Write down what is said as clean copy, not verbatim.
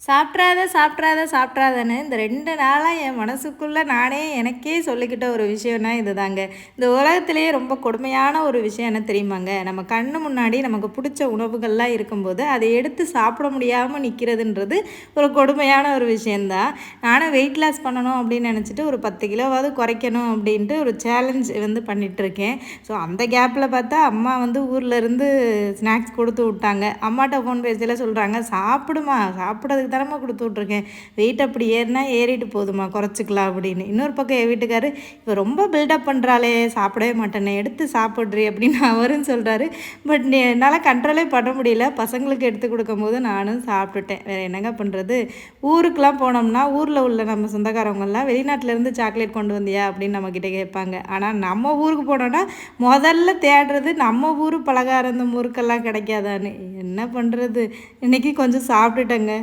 சாப்பிட்றாத சாப்பிட்றாத சாப்பிட்றாதன்னு இந்த 2 நாளாக என் மனசுக்குள்ளே நானே எனக்கே சொல்லிக்கிட்ட ஒரு விஷயம்னா இதுதாங்க. இந்த உலகத்திலேயே ரொம்ப கொடுமையான ஒரு விஷயம் என்ன தெரியுமாங்க? நம்ம கண்ணு முன்னாடி நமக்கு பிடிச்ச உணவுகள்லாம் இருக்கும்போது, அதை எடுத்து சாப்பிட முடியாம நிற்கிறதுன்றது ஒரு கொடுமையான ஒரு விஷயந்தான். நானும் வெயிட் லாஸ் பண்ணணும் அப்படின்னு நினச்சிட்டு ஒரு 10 கிலோவாவது குறைக்கணும் அப்படின்ட்டு ஒரு சேலஞ்ச் பண்ணிகிட்ருக்கேன். ஸோ அந்த கேப்பில் பார்த்தா அம்மா ஊர்லேருந்து ஸ்நாக்ஸ் கொடுத்து விட்டாங்க. அம்மாட்ட ஃபோன் பேசையில சொல்கிறாங்க, சாப்பிடுமா சாப்பிட்றதுக்கு தானம்மா கொடுத்து விட்ருக்கேன், வெயிட் அப்படி ஏறினா ஏறிட்டு போதுமா, குறைச்சிக்கலாம் அப்படின்னு. இன்னொரு பக்கம் என் வீட்டுக்காரு, இப்போ ரொம்ப பில்டப் பண்ணுறாளே, சாப்பிடவே மாட்டேனே, எடுத்து சாப்பிட்றி அப்படின்னு அவரும் சொல்கிறாரு. பட் என்னால் கண்ட்ரோலே பண்ண முடியல. பசங்களுக்கு எடுத்து கொடுக்கும்போது நானும் சாப்பிட்டுட்டேன். வேறு என்னங்க பண்ணுறது? ஊருக்கெலாம் போனோம்னா ஊரில் உள்ள நம்ம சொந்தக்காரவங்கெல்லாம் வெளிநாட்டிலேருந்து சாக்லேட் கொண்டு வந்தியா அப்படின்னு நம்மக்கிட்ட கேட்பாங்க. ஆனால் நம்ம ஊருக்கு போனோன்னா முதல்ல தேடுறது நம்ம ஊர் பலகாரம், இந்த முறுக்கெல்லாம் கிடைக்காதான்னு. என்ன பண்ணுறது? இன்றைக்கி கொஞ்சம் சாப்பிட்டுட்டேங்க.